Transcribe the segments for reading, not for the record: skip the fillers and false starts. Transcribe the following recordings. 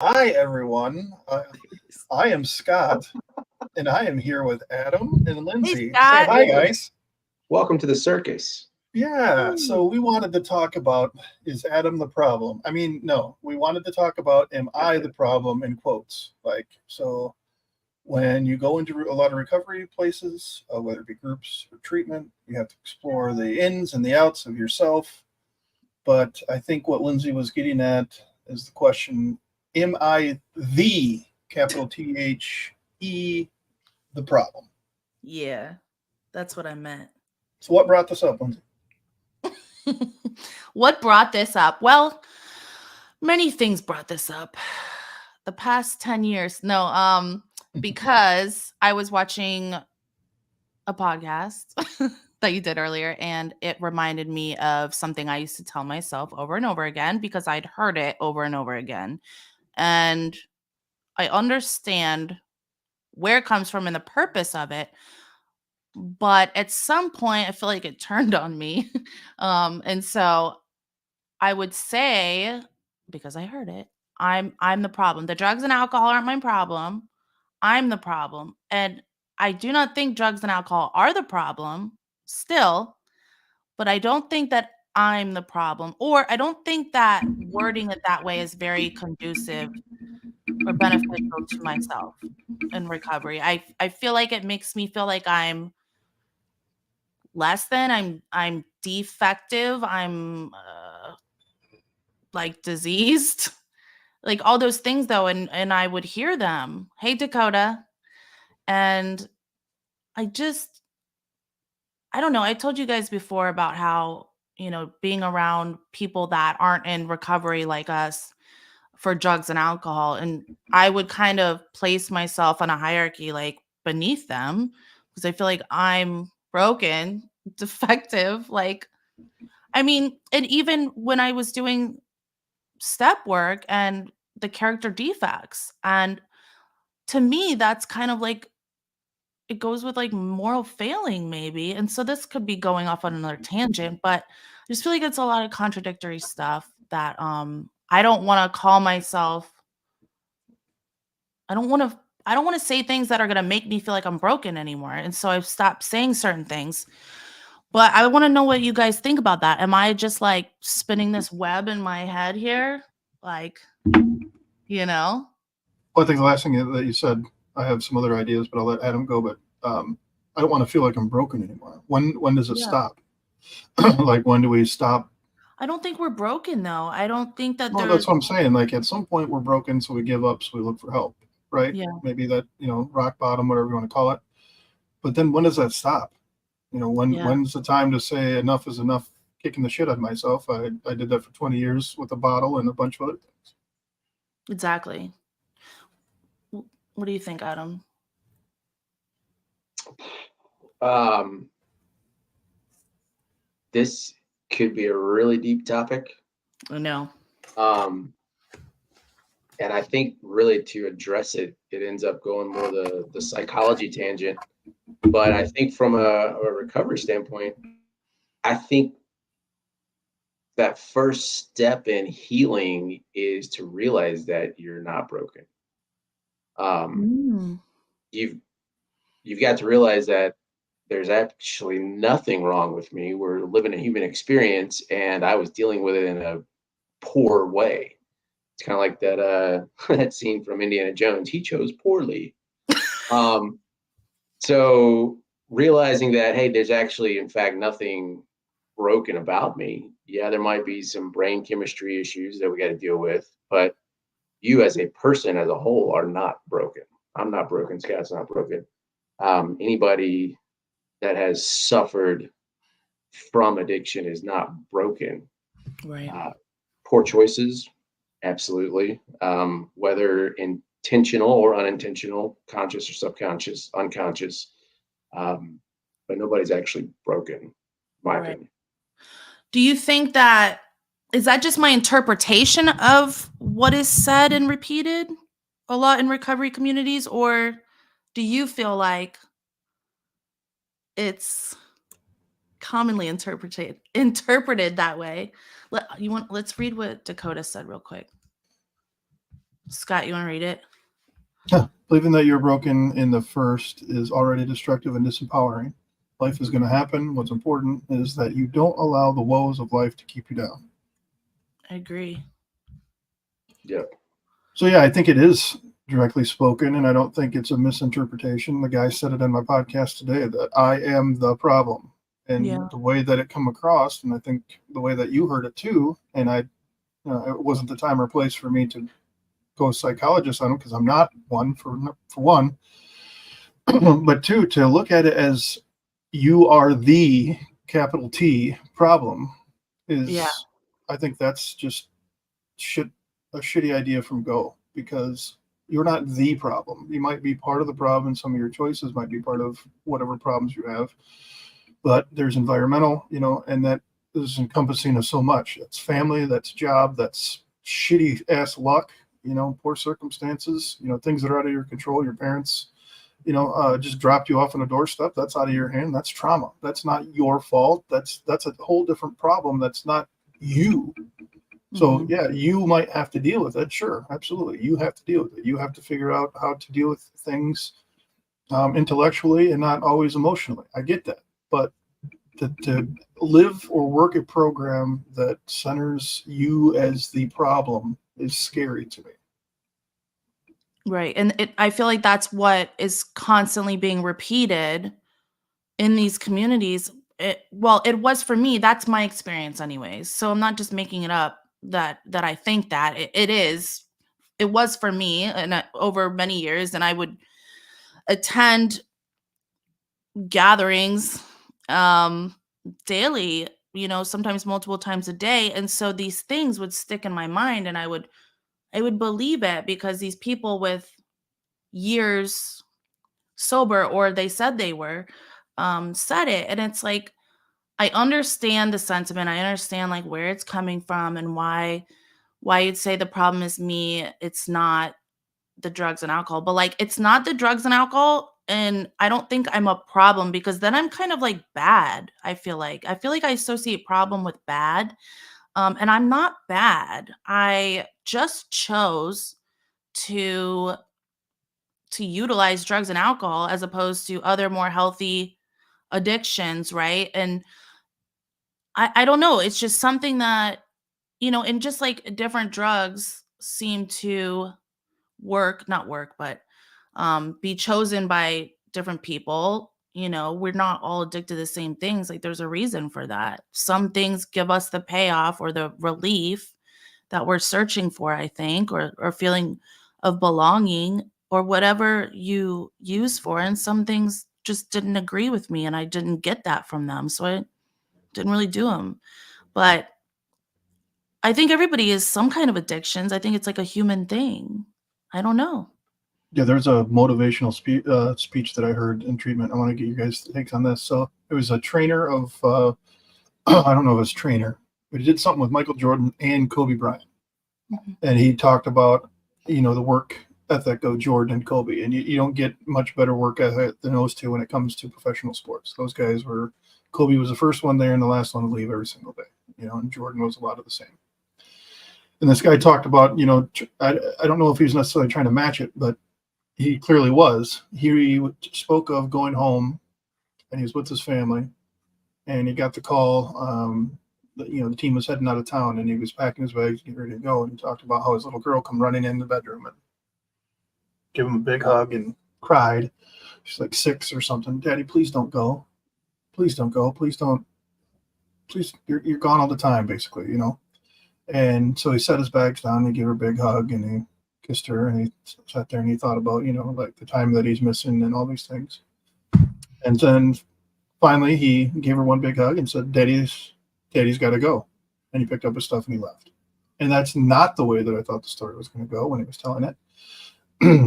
Hi, everyone. I am Scott, and I am here with Adam and Hey, Lindsay. Say Scott. hi, guys. Welcome to the circus. Yeah, so Ooh. we wanted to talk about is Adam the problem? I mean, no, we wanted to talk about am I the problem in quotes. So when you go into a lot of recovery places, whether it be groups or treatment, you have to explore the ins and the outs of yourself. But I think what Lindsay was getting at is the question: am I the capital THE the problem? Yeah, that's what I meant. So what brought this up, Lindsay? What brought this up? Well, many things brought this up. The past 10 years. No, because I was watching a podcast that you did earlier and it reminded me of something I used to tell myself over and over again because I'd heard it over and over again. And I understand where it comes from and the purpose of it. But at some point, I feel like it turned on me. And so I would say, because I heard it, I'm the problem. The drugs and alcohol aren't my problem. I'm the problem. And I do not think drugs and alcohol are the problem still, but I don't think that I'm the problem. Or I don't think that wording it that way is very conducive or beneficial to myself in recovery. I feel like it makes me feel like I'm less than, I'm defective, I'm like diseased. Like all those things though, and I would hear them. Hey Dakota. And I just I don't know. I told you guys before about how, being around people that aren't in recovery like us for drugs and alcohol, and I would kind of place myself on a hierarchy like beneath them because I feel like I'm broken, defective, like I mean, and even when I was doing step work and the character defects, and to me, that's kind of like it goes with like moral failing, maybe. And so this could be going off on another tangent, but I just feel like it's a lot of contradictory stuff that I don't want to call myself. I don't want to. I don't want to say things that are going to make me feel like I'm broken anymore. And so I've stopped saying certain things. But I want to know what you guys think about that. Am I just like spinning this web in my head here? Like, you know? Well, I think the last thing that you said, I have some other ideas, but I'll let Adam go. But I don't want to feel like I'm broken anymore. When does it Yeah. stop? Like when do we stop? I don't think we're broken though. I don't think that Well, that's there's what I'm saying. Like at some point we're broken, so we give up, so we look for help, right? yeah, Maybe that rock bottom, whatever you want to call it. But then when does that stop? yeah, When's the time to say enough is enough? Kicking the shit out of myself. I did that for 20 years with a bottle and a bunch of other things. exactly. What do you think, Adam? Um, this could be a really deep topic. No. Um, and I think really to address it, it ends up going more the psychology tangent. But I think from a recovery standpoint, I think that first step in healing is to realize that you're not broken. Um, Mm. you've you've got to realize that there's actually nothing wrong with me. We're living a human experience, and I was dealing with it in a poor way. It's kind of like that that scene from Indiana Jones. He chose poorly. Um, so realizing that, hey, there's actually, in fact, nothing broken about me. Yeah, there might be some brain chemistry issues that we got to deal with, but you as a person as a whole are not broken. I'm not broken. Scott's not broken. Anybody that has suffered from addiction is not broken. Right. Uh, Poor choices, absolutely. Whether intentional or unintentional, conscious or subconscious, unconscious, um, but nobody's actually broken, in my Right. opinion. Do you think that is that just my interpretation of what is said and repeated a lot in recovery communities, or do you feel like it's commonly interpreted that way? Let's read what Dakota said real quick. Scott, you want to read it? Believing that you're broken in the first is already destructive and disempowering. Life is going to happen. What's important is that you don't allow the woes of life to keep you down. I agree. Yep. So yeah, I think it is directly spoken, and I don't think it's a misinterpretation. The guy said it in my podcast today that I am the problem, and Yeah. the way that it come across, and I think the way that you heard it too. And it wasn't the time or place for me to go psychologist on it because I'm not one for one, but two, to look at it as you are the capital T problem is, Yeah. I think that's just a shitty idea from go, because you're not the problem. You might be part of the problem, and some of your choices might be part of whatever problems you have. But there's environmental, and that is encompassing of so much. That's family, that's job, that's shitty ass luck, poor circumstances, things that are out of your control. Your parents, just dropped you off on a doorstep. That's out of your hand. That's trauma. That's not your fault. That's a whole different problem. That's not you. So yeah, you might have to deal with it. Sure, absolutely. You have to deal with it. You have to figure out how to deal with things intellectually and not always emotionally. I get that. But to live or work a program that centers you as the problem is scary to me. Right. And I feel like that's what is constantly being repeated in these communities. It was for me. That's my experience anyways. So I'm not just making it up that I think that it was for me, and over many years, and I would attend gatherings daily, sometimes multiple times a day. And so these things would stick in my mind, and I would believe it because these people with years sober, or they said they were, said it. And it's like, I understand the sentiment. I understand like where it's coming from and why you'd say the problem is me. It's not the drugs and alcohol, but like, it's not the drugs and alcohol. And I don't think I'm a problem, because then I'm kind of like bad. I feel like I associate problem with bad. And I'm not bad. I just chose to utilize drugs and alcohol as opposed to other more healthy addictions, right? And I don't know, it's just something that, and just like different drugs seem to not work, but be chosen by different people. We're not all addicted to the same things. Like, there's a reason for that. Some things give us the payoff or the relief that we're searching for, I think, or feeling of belonging, or whatever you use for. And some things just didn't agree with me, and I didn't get that from them. So I didn't really do them. But I think everybody is some kind of addictions. I think it's like a human thing. I don't know. Yeah, there's a motivational speech that I heard in treatment. I want to get you guys' takes on this. So it was a trainer of, I don't know if it's trainer, but he did something with Michael Jordan and Kobe Bryant. Mhm. And he talked about, the work ethic of Jordan and Kobe. And you don't get much better work ethic than those two when it comes to professional sports. Those guys Kobe was the first one there and the last one to leave every single day, and Jordan was a lot of the same. And this guy talked about, I don't know if he was necessarily trying to match it, but he clearly was. He spoke of going home, and he was with his family, and he got the call. The team was heading out of town, and he was packing his bags, getting ready to go. And he talked about how his little girl come running in the bedroom and give him a big hug and cried. She's like 6 or something. Daddy, please don't go. Please don't go. Please don't. Please, you're gone all the time, basically, And so he set his bags down, and he gave her a big hug, and he kissed her, and he sat there and he thought about, like the time that he's missing and all these things. And then finally he gave her one big hug and said, Daddy's got to go. And he picked up his stuff and he left. And that's not the way that I thought the story was going to go when he was telling it.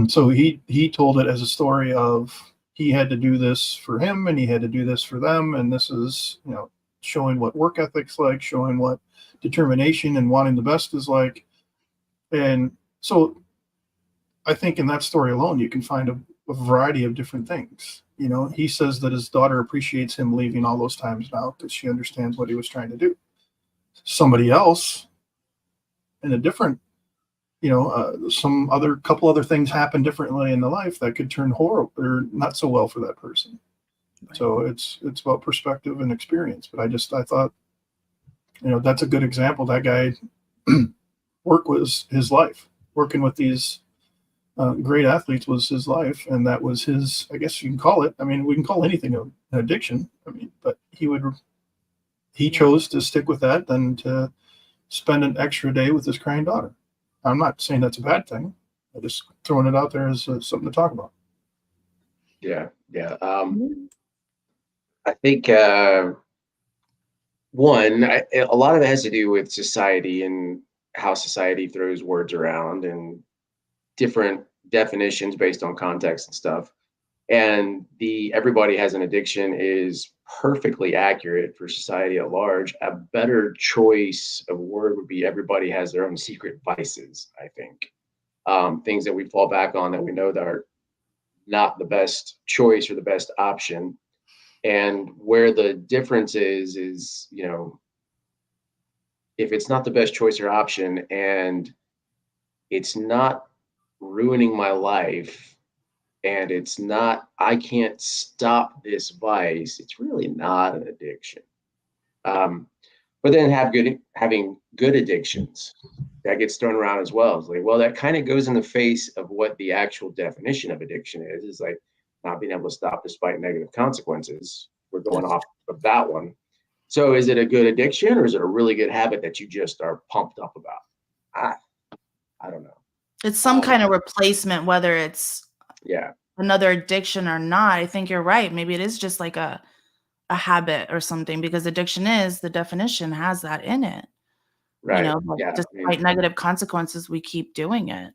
So he told it as a story of, he had to do this for him and he had to do this for them. And this is, showing what work ethic's like, showing what determination and wanting the best is like. And so I think in that story alone, you can find a variety of different things. He says that his daughter appreciates him leaving all those times now because she understands what he was trying to do. Somebody else in a different some other couple other things happen differently in the life that could turn horrible or not so well for that person. Right. So it's about perspective and experience. But I thought, that's a good example. That guy, work was his life. Working with these great athletes was his life, and that was his. I guess you can call it. I mean, we can call anything an addiction. I mean, but he chose to stick with that than to spend an extra day with his crying daughter. I'm not saying that's a bad thing. I'm just throwing it out there as something to talk about. Yeah. Mhm. I think one, a lot of it has to do with society and how society throws words around and different definitions based on context and stuff. And the everybody has an addiction is perfectly accurate for society at large. A better choice of word would be everybody has their own secret vices, I think. Things that we fall back on that we know that are not the best choice or the best option. And where the difference is, if it's not the best choice or option and it's not ruining my life and I can't stop this vice, it's really not an addiction. Um, but then having good addictions that gets thrown around as well. It's like, well, that kind of goes in the face of what the actual definition of addiction is like not being able to stop despite negative consequences. We're going off of that one. So is it a good addiction or is it a really good habit that you just are pumped up about? I don't know. It's some kind of replacement, whether it's Yeah. another addiction or not. I think you're right. Maybe it is just like a habit or something, because addiction is, the definition has that in it. Right. But Yeah. despite negative consequences, we keep doing it.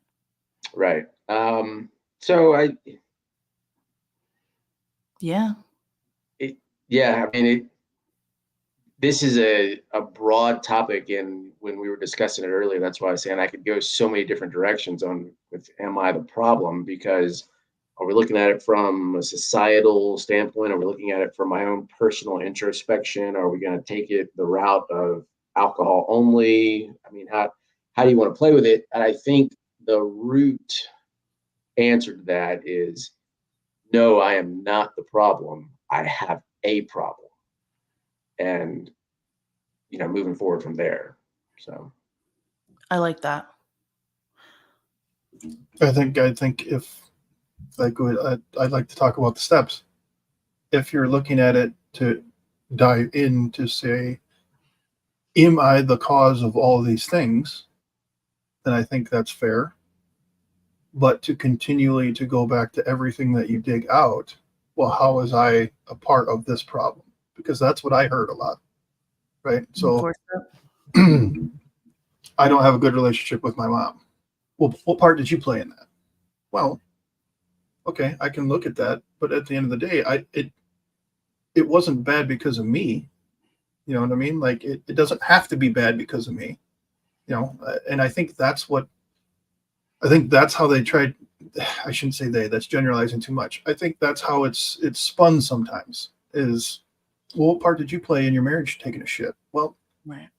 Right. So Yeah. this is a broad topic, and when we were discussing it earlier, that's why I was saying I could go so many different directions on with am I the problem, because are we looking at it from a societal standpoint? Are we looking at it from my own personal introspection? Are we going to take it the route of alcohol only? I mean, how do you want to play with it? And I think the root answer to that is no, I am not the problem. I have a problem. And moving forward from there. So I like that. I think if I'd like to talk about the steps. If you're looking at it to dive in to say, am I the cause of all these things? Then I think that's fair. But to continually to go back to everything that you dig out, well, how was I a part of this problem? Because that's what I heard a lot, right? So I don't have a good relationship with my mom. Well, what part did you play in that? Well, okay, I can look at that, but at the end of the day, it wasn't bad because of me. You know what I mean? Like it doesn't have to be bad because of me. And I think that's how they tried. I shouldn't say that's generalizing too much. I think that's how it's spun sometimes is, well, what part did you play in your marriage taking a shit? Well, right.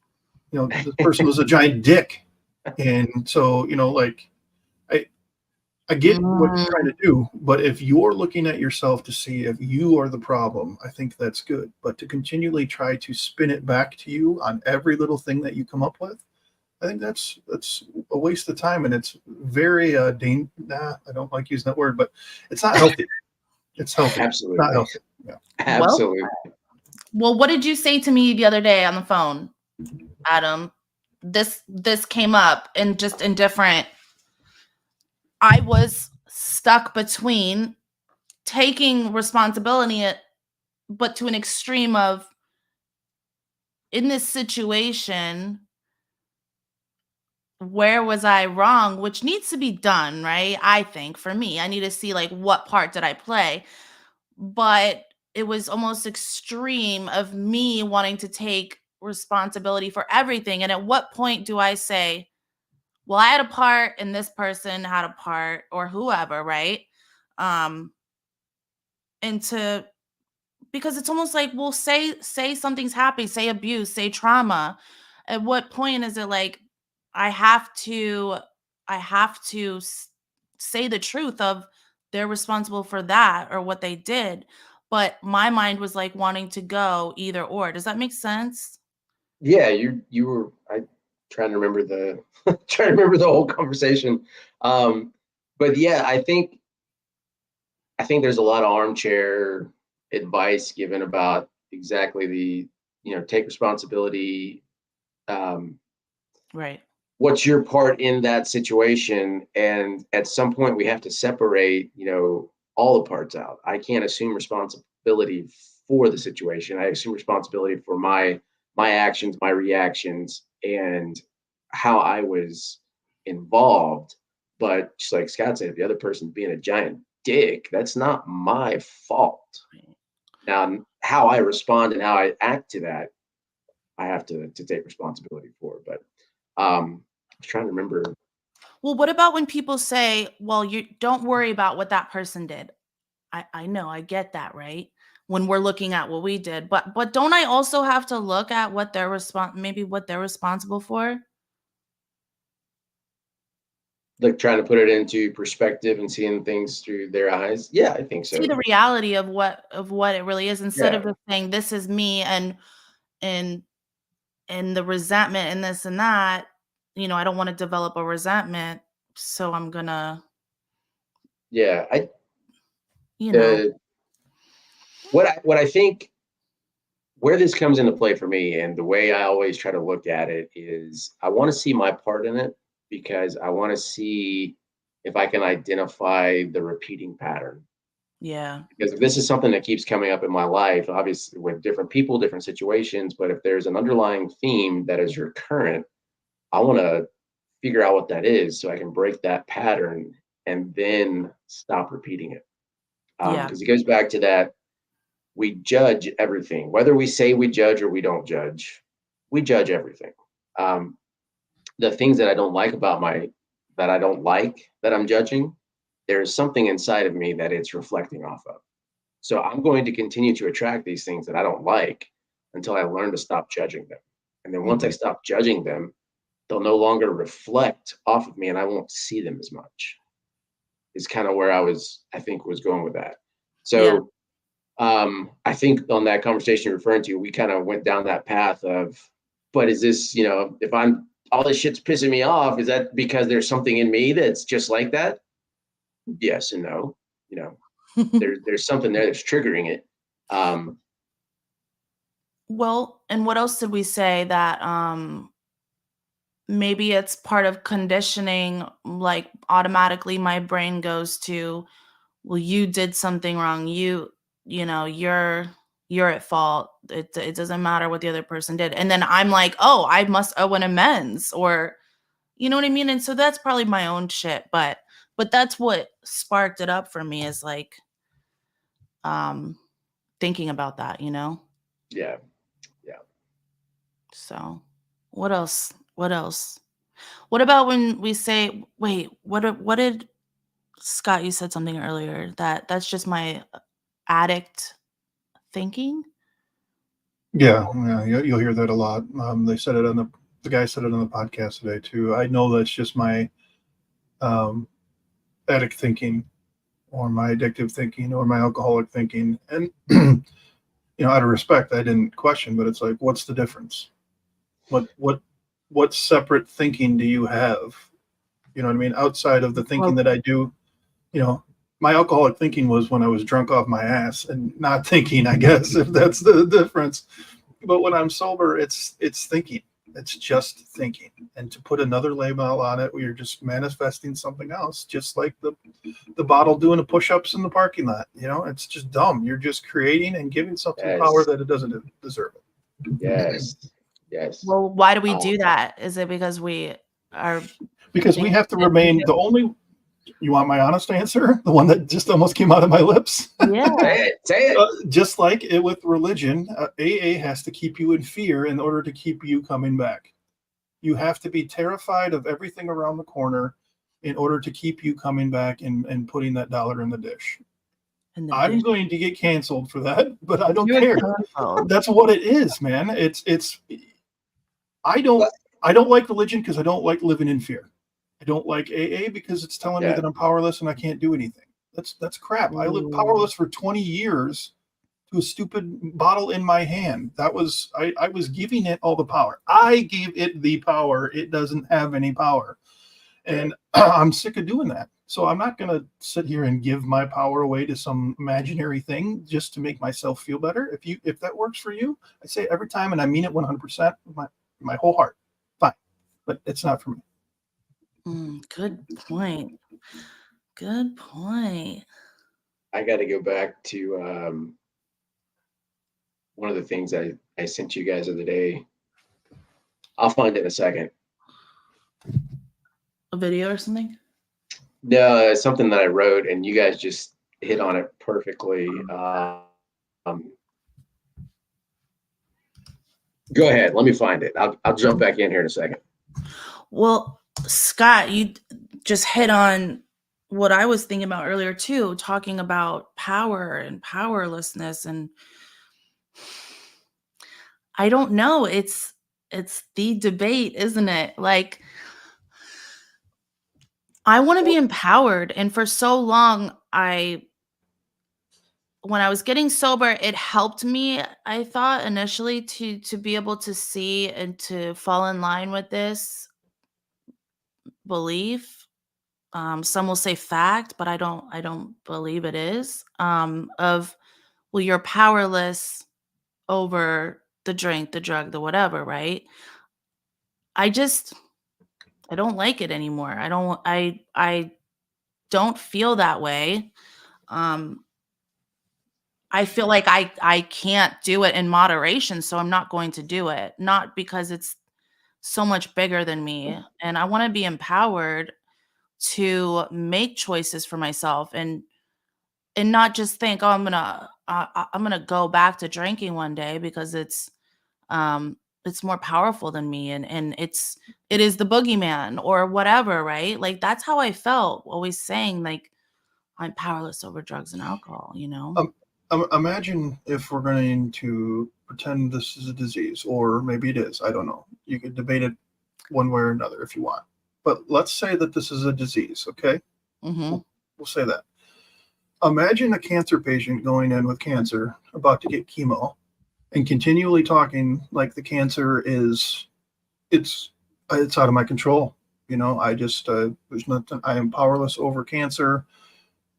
This person was a giant dick. And so, like I get what you're trying to do, but if you're looking at yourself to see if you are the problem, I think that's good. But to continually try to spin it back to you on every little thing that you come up with, I think that's a waste of time, and it's very I don't like using that word, but it's not healthy. It's healthy. Absolutely. It's not healthy. Yeah. Absolutely. Well, what did you say to me the other day on the phone, Adam? This came up and just in different. I was stuck between taking responsibility, but to an extreme of, in this situation, where was I wrong, which needs to be done, right? I think for me, I need to see like what part did I play, but it was almost extreme of me wanting to take responsibility for everything. And at what point do I say, well, I had a part and this person had a part, or whoever, right? Because it's almost like, well, say something's happening, say abuse, say trauma. At what point is it like I have to have to say the truth of they're responsible for that or what they did. But my mind was like wanting to go either or. Does that make sense? Yeah, you were. I trying to remember the trying to remember the whole conversation. But yeah, I think there's a lot of armchair advice given about exactly the, take responsibility. Um, Right. what's your part in that situation? And at some point, we have to separate, all the parts out. I can't assume responsibility for the situation. I assume responsibility for my actions, my reactions, and how I was involved. But just like Scott said, if the other person's being a giant dick, that's not my fault. Now, how I respond and how I act to that, I have to take responsibility for. But I was trying to remember. Well, what about when people say, well, you don't worry about what that person did? I know, I get that, right? When we're looking at what we did, but don't I also have to look at what they're maybe what they're responsible for? Like trying to put it into perspective and seeing things through their eyes. Yeah, I think so. See the reality of what it really is, instead Yeah. of just saying this is me and and the resentment and this and that. I don't want to develop a resentment, so I'm gonna, Yeah. you know, What I think where this comes into play for me, and the way I always try to look at it, is I want to see my part in it, because I want to see if I can identify the repeating pattern. yeah, Because if this is something that keeps coming up in my life, obviously with different people, different situations, but if there's an underlying theme that is recurrent, I want to figure out what that is so I can break that pattern and then stop repeating it. yeah, Because it goes back to that, we judge everything, whether we say we judge or we don't judge. We judge everything. The things that I don't like about that I'm judging, there's something inside of me that it's reflecting off of. So I'm going to continue to attract these things that I don't like until I learn to stop judging them. And then once I stop judging them, they'll no longer reflect off of me and I won't see them as much. Is kind of where I think was going with that. yeah. So I think on that conversation you're referring to, we kind of went down that path of, but is this, if all this shit's pissing me off, is that because there's something in me that's just like that? Yes and no. There's something there that's triggering it. Well, and what else did we say that maybe it's part of conditioning, like automatically my brain goes to, well, you did something wrong. You're at fault. It doesn't matter what the other person did. And then I'm like, oh, I must owe an amends, or you know what I mean? And so that's probably my own shit, but that's what sparked it up for me, is like thinking about that, Yeah. So what else? What else? What about when we say, wait, what did Scott, you said something earlier that's just my addict thinking? Yeah, you'll hear that a lot. They said it on the guy said it on the podcast today too. I know that's just my addict thinking, or my addictive thinking, or my alcoholic thinking. And out of respect, I didn't question, but it's like, what's the difference? What separate thinking do you have? You know what I mean? Outside of the thinking that I do, my alcoholic thinking was when I was drunk off my ass and not thinking, I guess, if that's the difference. But when I'm sober, it's thinking. It's just thinking. And to put another label on it, you're just manifesting something else, just like the bottle doing the push-ups in the parking lot. It's just dumb. You're just creating and giving something power that it doesn't deserve it. Yes. Well, why do we do that? Is it because we are because we have to remain the only. You want my honest answer? The one that just almost came out of my lips? Yeah. Say it. Just like it with religion, AA has to keep you in fear in order to keep you coming back. You have to be terrified of everything around the corner in order to keep you coming back and putting that dollar in the dish. I'm going to get canceled for that, but I don't care. That's what it is, man. I don't like religion because I don't like living in fear. I don't like AA because it's telling me Yeah. that I'm powerless and I can't do anything. That's crap. I lived powerless for 20 years to a stupid bottle in my hand. That was I was giving it all the power. I gave it the power. It doesn't have any power. And I'm sick of doing that. So I'm not going to sit here and give my power away to some imaginary thing just to make myself feel better. If that works for you, I say it every time, and I mean it 100% with my whole heart. Fine, but it's not for me. Good point. Good point. I got to go back to one of the things I sent you guys the other day. I'll find it in a second. A video or something? No, it's something that I wrote, and you guys just hit on it perfectly. Go ahead. Let me find it. I'll jump back in here in a second. Well, Scott, you just hit on what I was thinking about earlier too, talking about power and powerlessness. And I don't know, it's the debate, isn't it? Like, I want to be empowered. And for so long, when I was getting sober, it helped me, I thought initially to be able to see and to fall in line with this belief. Some will say fact, but I don't believe it is. Of, well, you're powerless over the drink, the drug, the whatever, right? I don't like it anymore. I don't feel that way. I feel like I can't do it in moderation, so I'm not going to do it. Not because it's so much bigger than me, and I want to be empowered to make choices for myself and not just think, oh, I'm gonna go back to drinking one day because it's more powerful than me, and it is the boogeyman or whatever, right? Like, that's how I felt, always saying like I'm powerless over drugs and alcohol, you know. Imagine if we're going to pretend this is a disease, or maybe it is. I don't know. You could debate it one way or another if you want. But let's say that this is a disease, okay? Mm-hmm. We'll say that. Imagine a cancer patient going in with cancer, about to get chemo, and continually talking like the cancer it's out of my control. I just there's nothing. I am powerless over cancer.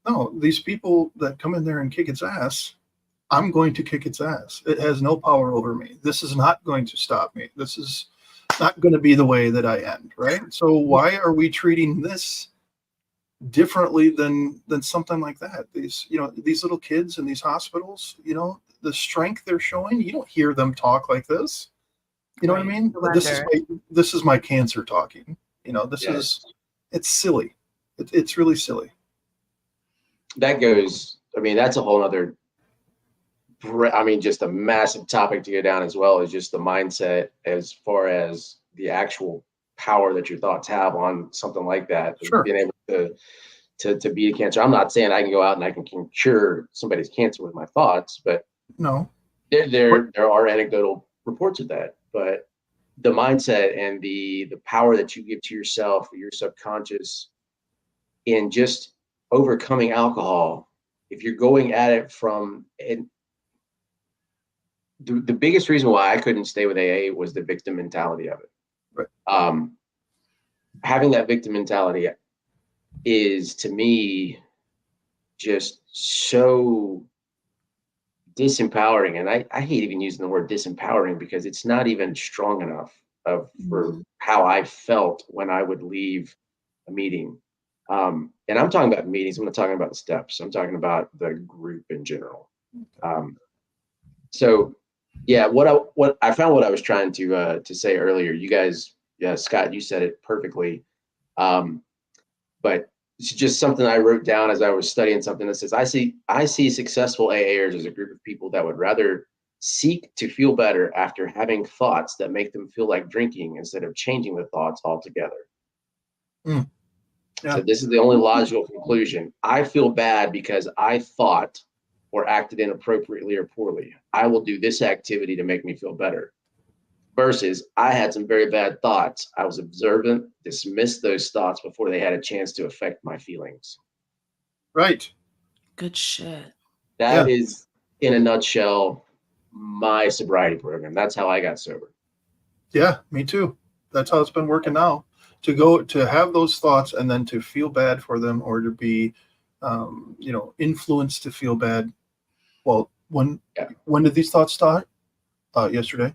No, these people that come in there and kick its ass, I'm going to kick its ass. It has no power over me. This is not going to stop me. This is not going to be the way that I end, right? So why are we treating this differently than something like that? These little kids in these hospitals, the strength they're showing, you don't hear them talk like this. You know what I mean? This is my cancer talking. It's silly. It's really silly. That goes, I mean, that's a whole other, just a massive topic to go down, as well as just the mindset as far as the actual power that your thoughts have on something like that. Sure. Being able to beat a cancer. I'm not saying I can go out and I can cure somebody's cancer with my thoughts, but no, there are anecdotal reports of that. But the mindset and the power that you give to yourself, your subconscious, in just overcoming alcohol, if you're going at it from, and the biggest reason why I couldn't stay with AA was the victim mentality of it. Right. Having that victim mentality is, to me, just so disempowering. And I hate even using the word disempowering because it's not even strong enough for how I felt when I would leave a meeting. And I'm talking about meetings. I'm not talking about the steps. I'm talking about the group in general. So yeah, what I found, what I was trying to say earlier, you guys, yeah, Scott, you said it perfectly. But it's just something I wrote down as I was studying something that says, I see successful AAers as a group of people that would rather seek to feel better after having thoughts that make them feel like drinking instead of changing the thoughts altogether. Yeah. So this is the only logical conclusion. I feel bad because I thought or acted inappropriately or poorly. I will do this activity to make me feel better. versus I had some very bad thoughts. I was observant, dismissed those thoughts before they had a chance to affect my feelings. Right. Good shit. That is, in a nutshell, my sobriety program. That's how I got sober. Yeah, me too. That's how it's been working now. To have those thoughts and then to feel bad for them, or to be, influenced to feel bad. Well, when did these thoughts start? Yesterday.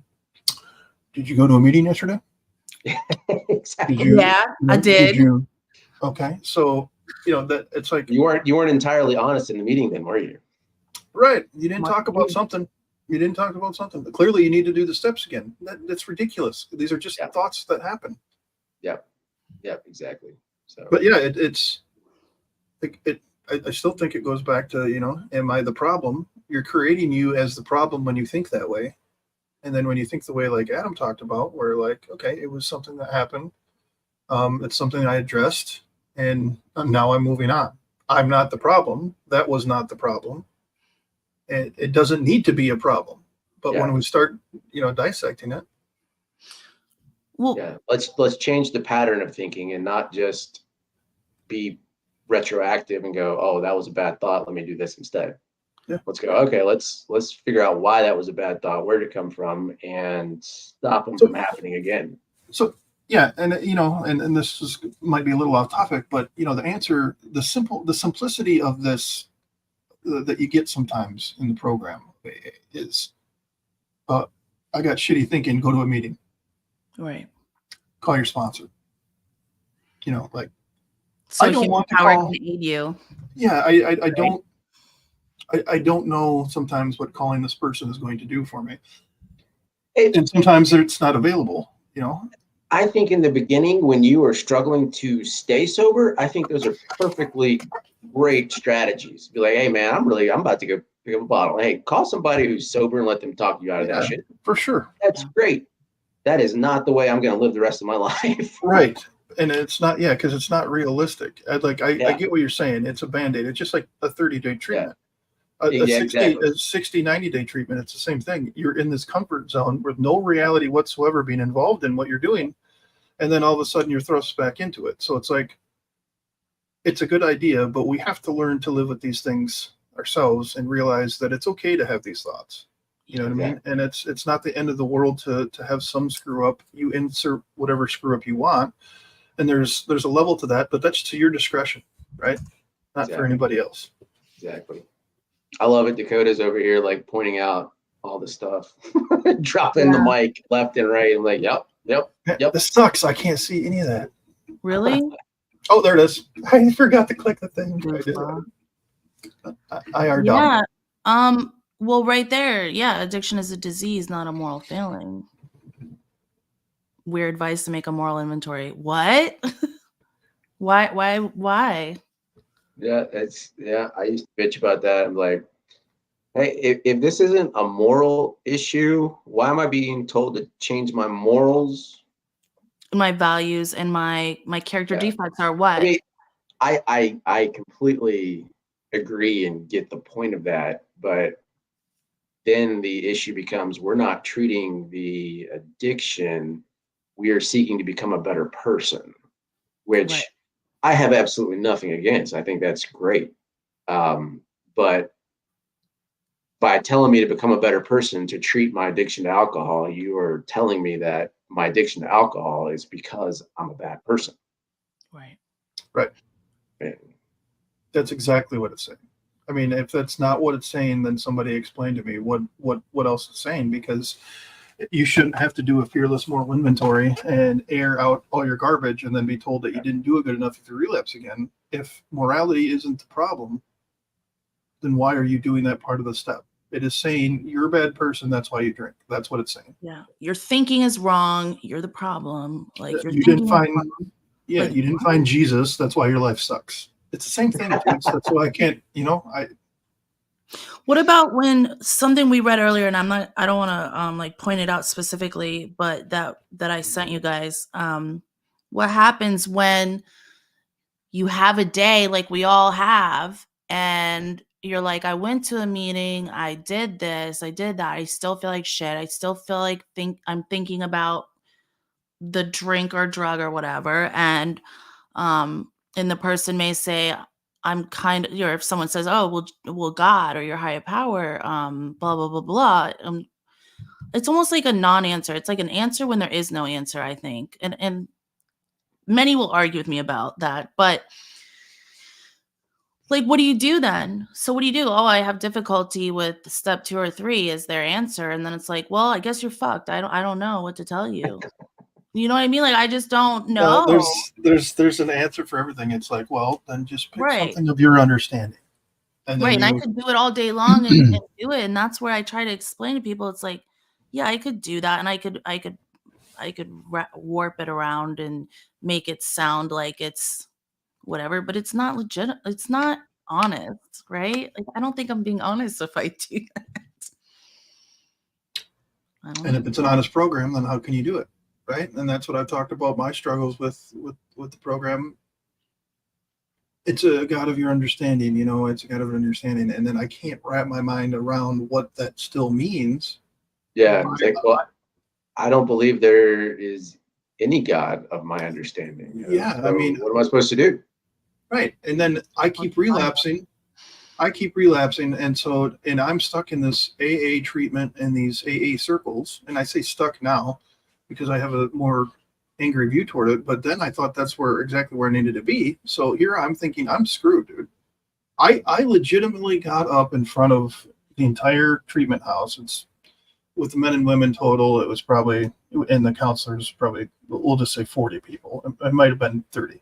Did you go to a meeting yesterday? Exactly. I did. Okay, so that it's like you weren't entirely honest in the meeting, then, were you? Right. You didn't talk about something. Clearly, you need to do the steps again. That's ridiculous. These are just thoughts that happen. Yep, exactly. So, but yeah, I still think it goes back to, am I the problem? You're creating you as the problem when you think that way. And then when you think the way like Adam talked about, where like, okay, it was something that happened. It's something I addressed, and now I'm moving on. I'm not the problem. That was not the problem. And it doesn't need to be a problem. But when we start, dissecting it. Well, yeah, let's change the pattern of thinking and not just be retroactive and go, oh, that was a bad thought. Let me do this instead. Yeah. Let's go. Okay, let's figure out why that was a bad thought, where did it come from, and stop them from happening again. So yeah, and and this might be a little off topic, but the answer, the simplicity of this that you get sometimes in the program is, I got shitty thinking. Go to a meeting. Right. Call your sponsor. Like. So I don't want to power call. can aid you. Yeah, I don't. I don't know sometimes what calling this person is going to do for me, and sometimes it's not available. I think in the beginning, when you are struggling to stay sober, I think those are perfectly great strategies. Be like, hey man, I'm about to go pick up a bottle. Hey, call somebody who's sober and let them talk you out of that shit. For sure. That's great. That is not the way I'm going to live the rest of my life. Right. And it's not, because it's not realistic. I get what you're saying. It's a Band-Aid. It's just like a 30-day treatment. A 60, 90-day treatment. It's the same thing. You're in this comfort zone with no reality whatsoever being involved in what you're doing. And then all of a sudden you're thrust back into it. So it's like, it's a good idea, but we have to learn to live with these things ourselves and realize that it's okay to have these thoughts. You know what I mean? And it's not the end of the world to have some screw up. You insert whatever screw up you want. And there's a level to that, but that's to your discretion, right? Not for anybody else. Exactly. I love it. Dakota's over here like pointing out all the stuff, dropping the mic left and right. I'm like, yep. This sucks. I can't see any of that. Really? Oh, there it is. I forgot to click the thing. IR dumb. Yeah. Well, right there. Yeah. Addiction is a disease, not a moral failing. Weird advice to make a moral inventory. What? Why? Yeah, I used to bitch about that. I'm like, hey, if this isn't a moral issue, why am I being told to change my morals? My values and my character defects are what? I mean, I completely agree and get the point of that, but then the issue becomes we're not treating the addiction, we are seeking to become a better person, which I have absolutely nothing against. I think that's great. But by telling me to become a better person to treat my addiction to alcohol, you are telling me that my addiction to alcohol is because I'm a bad person. Right. And that's exactly what it's saying. I mean, if that's not what it's saying, then somebody explain to me what else it's saying, because you shouldn't have to do a fearless moral inventory and air out all your garbage and then be told that you didn't do it good enough if you relapse again. If morality isn't the problem, then why are you doing that part of the step? It is saying you're a bad person. That's why you drink. That's what it's saying. Yeah. Your thinking is wrong. You're the problem. Like you didn't find Jesus. That's why your life sucks. It's the same thing. That's why I can't, What about when something we read earlier, and I don't want to like point it out specifically, but that I sent you guys. What happens when you have a day like we all have, and you're like, I went to a meeting, I did this, I did that, I still feel like shit. I still feel like I'm thinking about the drink or drug or whatever. And the person may say, I'm kind of, or if someone says, oh, well, God or your higher power, blah, blah, blah, blah. It's almost like a non-answer. It's like an answer when there is no answer, I think. And many will argue with me about that, but like, what do you do then? So what do you do? Oh, I have difficulty with step 2 or 3 is their answer. And then it's like, well, I guess you're fucked. I don't know what to tell you. You know what I mean? Like, I just don't know. There's an answer for everything. It's like, well, then just pick Right. something of your understanding. And then Right. And I could do it all day long and do it. And that's where I try to explain to people. It's like, yeah, I could do that. And I could warp it around and make it sound like it's whatever, but it's not legit. It's not honest, right? Like, I don't think I'm being honest if I do that. And if it's an honest program, then how can you do it? Right. And that's what I've talked about my struggles with the program. It's a God of your understanding, it's a God of your understanding. And then I can't wrap my mind around what that still means. Yeah. It's like, well, I don't believe there is any God of my understanding. Yeah. So I mean, what am I supposed to do? Right. And then I keep relapsing. And I'm stuck in this AA treatment and these AA circles. And I say stuck now because I have a more angry view toward it. But then I thought that's exactly where I needed to be. So here I'm thinking I'm screwed, dude. I legitimately got up in front of the entire treatment house. It's with the men and women total. It was probably, and the counselors probably, we'll just say 40 people. It might have been 30,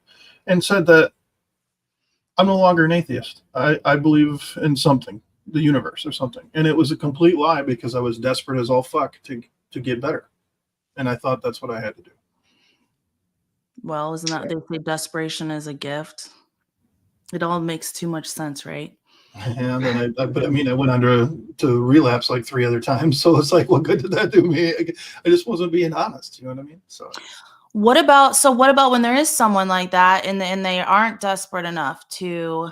and said that I'm no longer an atheist. I believe in something, the universe or something. And it was a complete lie because I was desperate as all fuck to get better. And I thought that's what I had to do. Well, isn't that they say desperation is a gift? It all makes too much sense, right? And then I went on to relapse like 3 other times. So it's like, what good did that do me? I just wasn't being honest. You know what I mean? So what about when there is someone like that and they aren't desperate enough to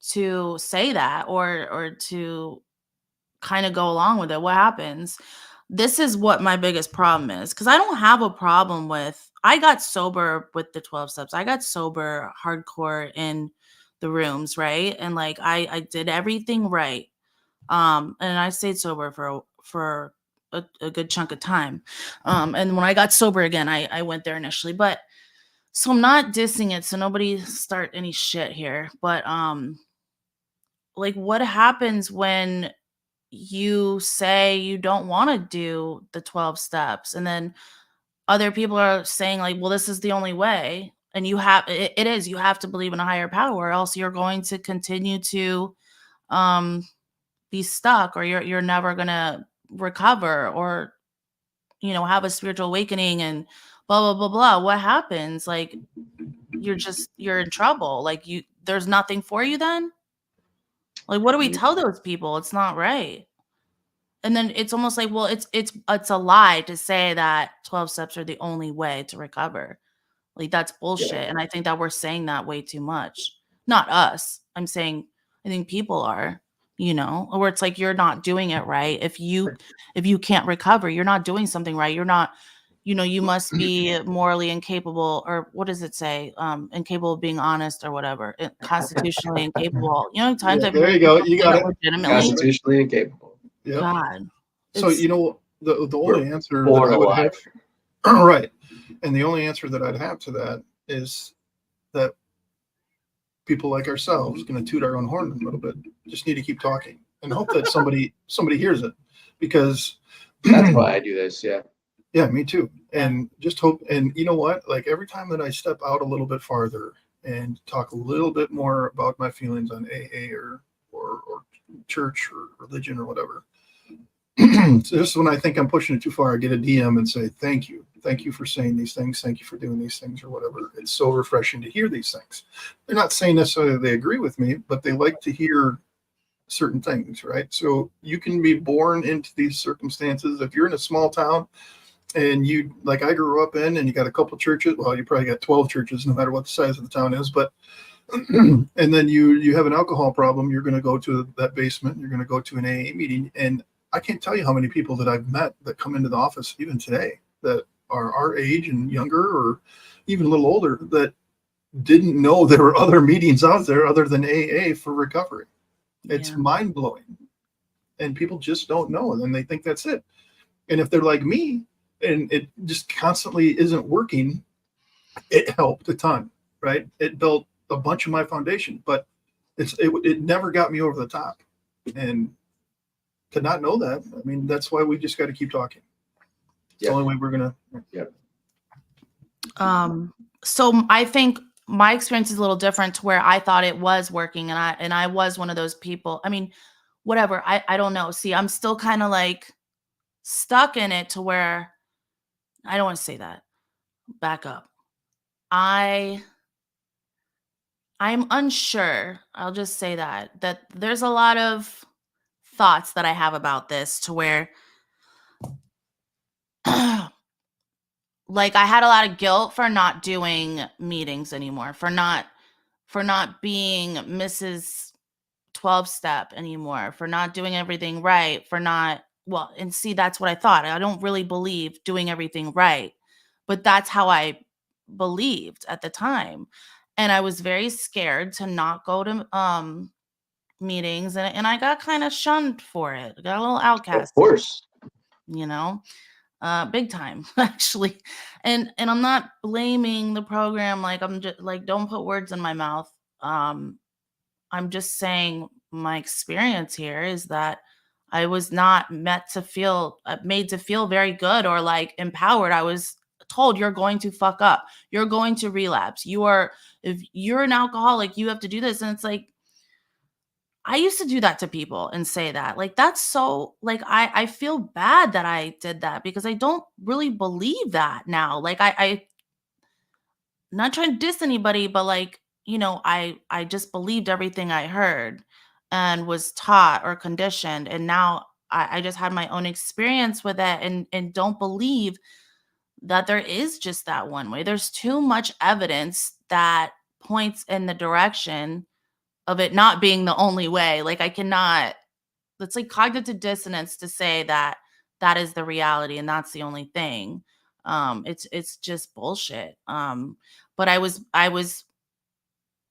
say that or to kind of go along with it? What happens? This is what my biggest problem is, because I don't have a problem with, I got sober with the 12 steps. I got sober hardcore in the rooms, right? And like I did everything right. And I stayed sober for a good chunk of time. And when I got sober again, I went there initially, but so I'm not dissing it, so nobody start any shit here. But like, what happens when you say you don't want to do the 12 steps and then other people are saying like, well, this is the only way, and you have you have to believe in a higher power, or else you're going to continue to be stuck, or you're never gonna recover, or have a spiritual awakening, and blah blah blah blah. What happens? Like, you're in trouble. Like, there's nothing for you then. Like, what do we tell those people? It's not right. And then it's almost like, well, it's a lie to say that 12 steps are the only way to recover. Like, that's bullshit. Yeah. And I think that we're saying that way too much. Not us. I'm saying I think people are, where it's like, you're not doing it right. If you can't recover, you're not doing something right. You're not, you must be morally incapable, or what does it say? Incapable of being honest or whatever. Constitutionally incapable. Times yeah, there you go. You got it. Legitimately. Constitutionally incapable. Yep. God. So the only answer that I would have, right, and the only answer that I'd have to that is that people like ourselves, going to toot our own horn a little bit, just need to keep talking and hope that somebody hears it, because that's why I do this. Yeah, me too. And just hope. And you know what? Like, every time that I step out a little bit farther and talk a little bit more about my feelings on AA or church or religion or whatever, so this is when I think I'm pushing it too far. I get a DM and say, thank you for saying these things, thank you for doing these things, or whatever. It's so refreshing to hear these things. They're not saying necessarily they agree with me, but they like to hear certain things, right? So you can be born into these circumstances. If you're in a small town and you, like I grew up in, and you got a couple churches, well, you probably got 12 churches no matter what the size of the town is, but and then you have an alcohol problem, you're going to go to that basement, you're going to go to an AA meeting. And I can't tell you how many people that I've met that come into the office even today that are our age and younger, or even a little older, that didn't know there were other meetings out there other than AA for recovery. It's Yeah. mind blowing. And people just don't know. And then they think that's it. And if they're like me and it just constantly isn't working, it helped a ton, right? It built a bunch of my foundation, but it never got me over the top. And to not know that, I mean, that's why we just got to keep talking. It's the only way we're going to. So I think my experience is a little different to where I thought it was working, and I was one of those people. I mean, whatever. I don't know. See, I'm still kind of like stuck in it to where I don't want to say that. Back up. I'm unsure. I'll just say that there's a lot of thoughts that I have about this to where like I had a lot of guilt for not doing meetings anymore, for not being Mrs. 12-step anymore, for not doing everything right, for not, well, and see, that's what I thought. I don't really believe doing everything right, but that's how I believed at the time. And I was very scared to not go to meetings, and I got kind of shunned for it. I got a little outcast, Of course. you know, big time actually. And I'm not blaming the program. Like, I'm just like, don't put words in my mouth. I'm just saying my experience here is that I was not made to feel very good or like empowered. I was told, you're going to fuck up. You're going to relapse. If you're an alcoholic, you have to do this. And it's like, I used to do that to people and say that. Like, that's so, like, I feel bad that I did that because I don't really believe that now. Like, I not trying to diss anybody, but like, I just believed everything I heard and was taught or conditioned. And now I just had my own experience with it, and don't believe that there is just that one way. There's too much evidence that points in the direction of it not being the only way. Like, I cannot, it's like cognitive dissonance to say that that is the reality and that's the only thing. It's just bullshit. But I was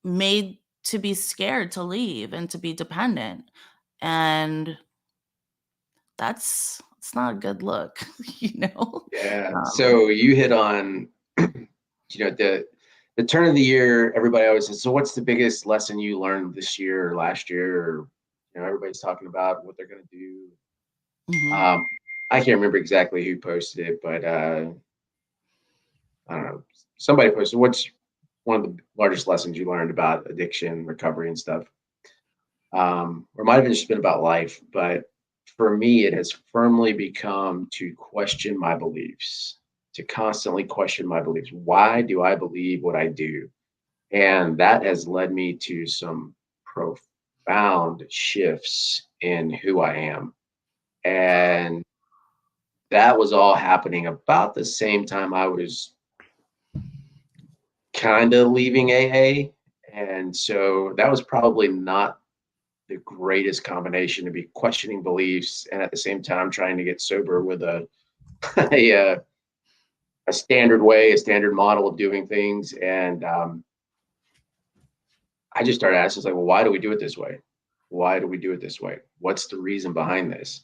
made to be scared to leave and to be dependent. And it's not a good look, Yeah. So you hit on, the turn of the year. Everybody always says, so what's the biggest lesson you learned this year or last year? Or, everybody's talking about what they're going to do. Mhm. I can't remember exactly who posted it, but I don't know. Somebody posted, what's one of the largest lessons you learned about addiction, recovery, and stuff? Or it might have just been about life, but for me, it has firmly become to question my beliefs, to constantly question my beliefs. Why do I believe what I do? And that has led me to some profound shifts in who I am. And that was all happening about the same time I was kind of leaving AA. And so that was probably not the greatest combination to be questioning beliefs and at the same time trying to get sober with a a standard way, a standard model of doing things. And I just started asking, like, well, why do we do it this way? Why do we do it this way? What's the reason behind this?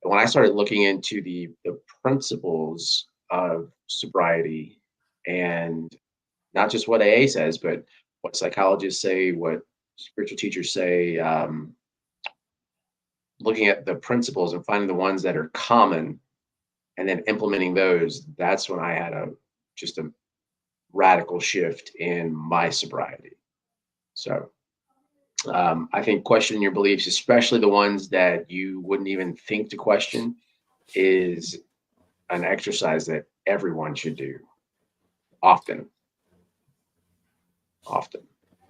And when I started looking into the principles of sobriety, and not just what AA says, but what psychologists say, what spiritual teachers say, looking at the principles and finding the ones that are common and then implementing those, that's when I had just a radical shift in my sobriety. So I think questioning your beliefs, especially the ones that you wouldn't even think to question, is an exercise that everyone should do often.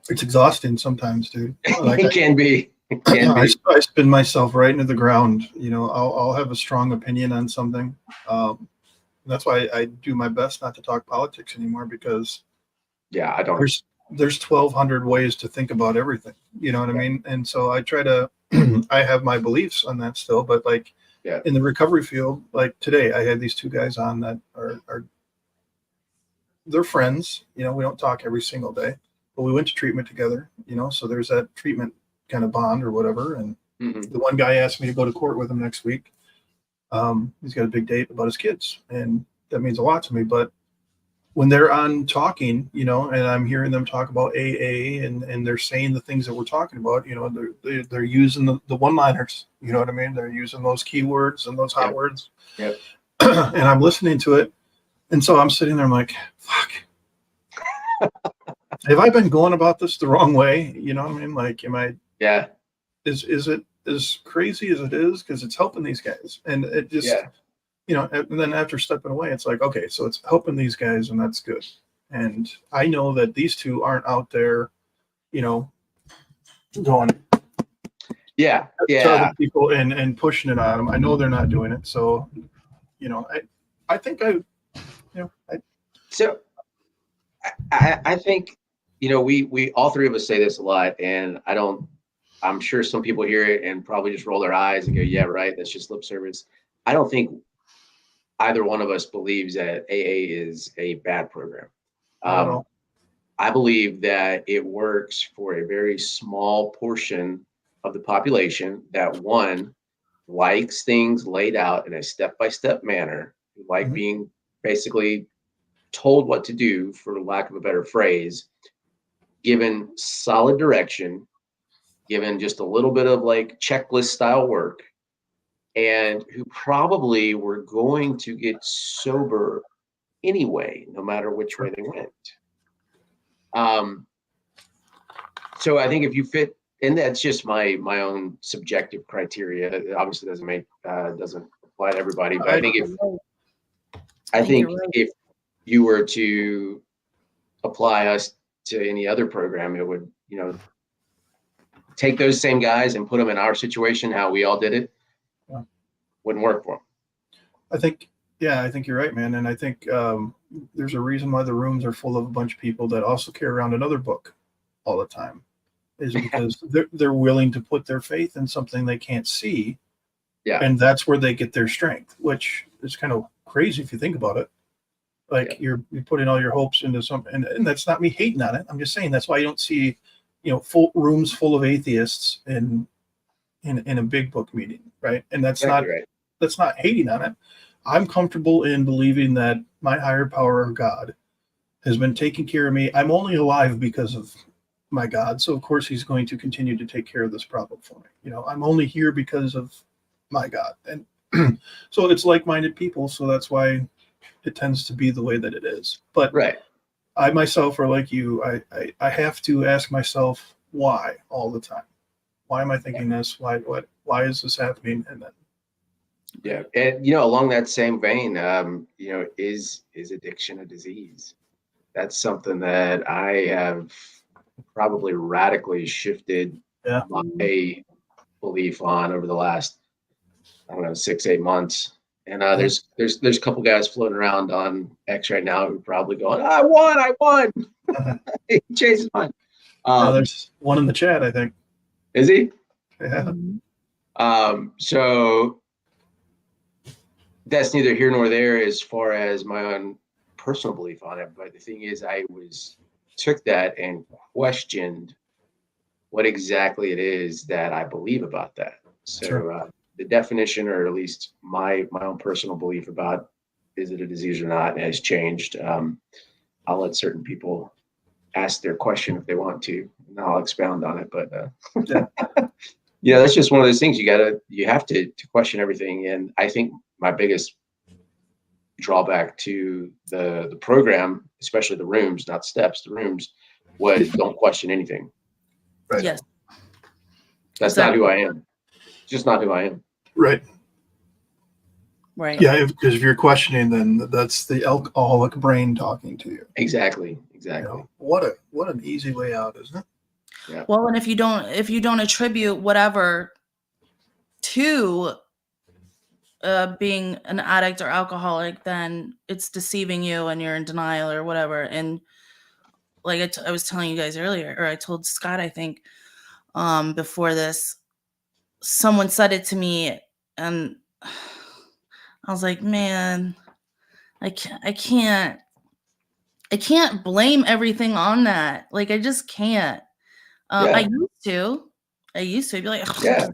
It's exhausting sometimes, dude. Like, It can be. It can be. I spin myself right into the ground. I'll have a strong opinion on something. That's why I do my best not to talk politics anymore, because Yeah, I don't. there's 1,200 ways to think about everything. You know what I mean? And so I try to, I have my beliefs on that still, but like in the recovery field, like today, I had these two guys on that are they're friends. You know, we don't talk every single day, but we went to treatment together. You know, so there's that treatment kind of bond or whatever. And the one guy asked me to go to court with him next week. He's got a big date about his kids, and that means a lot to me. But when they're on talking, you know, and I'm hearing them talk about AA and they're saying the things that we're talking about, you know, they're using the one-liners, you know what I mean? They're using those keywords and those hot words. Yep. And I'm listening to it. And so I'm sitting there, I'm like, fuck. Have I been going about this the wrong way? You know what I mean? Like, is it as crazy as it is? Because it's helping these guys. And it just, you know, and then after stepping away, it's like, okay, so it's helping these guys and that's good. And I know that these two aren't out there, you know, going to other people and pushing it on them. I know they're not doing it. So, you know, I think so I think, you know, we all three of us say this a lot, and I'm sure some people hear it and probably just roll their eyes and go, yeah, right, that's just lip service. I don't think either one of us believes that AA is a bad program. I believe that it works for a very small portion of the population that, one, likes things laid out in a step-by-step manner, like being basically told what to do, for lack of a better phrase, given solid direction, given just a little bit of like checklist style work, and who probably were going to get sober anyway, no matter which way they went. So I think if you fit, and that's just my own subjective criteria. It obviously doesn't apply to everybody, but I think if you were to apply us to any other program, it would, you know, take those same guys and put them in our situation, how we all did it, wouldn't work for them. I think you're right, man. And I think there's a reason why the rooms are full of a bunch of people that also carry around another book all the time, is because they're willing to put their faith in something they can't see. Yeah. And that's where they get their strength, which is kind of crazy if you think about it. Like you're putting all your hopes into something, and that's not me hating on it. I'm just saying that's why you don't see, you know, full rooms full of atheists in a big book meeting, right? And that's that's not hating on it. I'm comfortable in believing that my higher power of God has been taking care of me. I'm only alive because of my God, so of course He's going to continue to take care of this problem for me. You know, I'm only here because of my God, and so it's like-minded people. So that's why it tends to be the way that it is. But I myself, or like you, I have to ask myself why all the time. Why am I thinking this? Why is this happening? And then and you know, along that same vein, you know, is addiction a disease? That's something that I have probably radically shifted my belief on over the last, I don't know, 6-8 months. And there's a couple guys floating around on X right now who are probably going, I won. He changed his mind. There's one in the chat, I think. Is he? Yeah. So that's neither here nor there as far as my own personal belief on it. But the thing is, I took that and questioned what exactly it is that I believe about that. So the definition, or at least my own personal belief about is it a disease or not, has changed. I'll let certain people ask their question if they want to, and I'll expound on it. But yeah, that's just one of those things you have to question everything. And I think my biggest drawback to the program, especially the rooms, not steps, the rooms, was don't question anything. Right. Yes. That's not who I am. Just not who I am. Right. Right. Yeah, because if you're questioning, then that's the alcoholic brain talking to you. Exactly. You know, what an easy way out, isn't it? Yeah. Well, and if you don't attribute whatever to being an addict or alcoholic, then it's deceiving you and you're in denial or whatever. And like I was telling you guys earlier, or I told Scott, I think, before this, someone said it to me, and I was like, man, I can't blame everything on that. Like, I just can't. I Yeah. used to be like, Yeah. I'm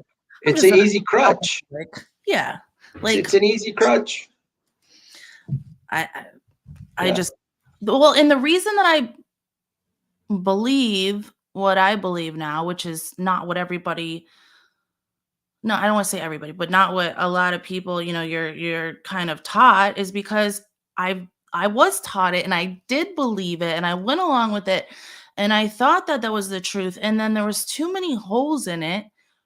It's just an not easy crutch. like, yeah, like It's an easy crutch. I just, well, and the reason that I believe what I believe now, which is not what everybody, no, I don't want to say everybody, but not what a lot of people, you're kind of taught, is because I was taught it and I did believe it and I went along with it and I thought that that was the truth, and then there was too many holes in it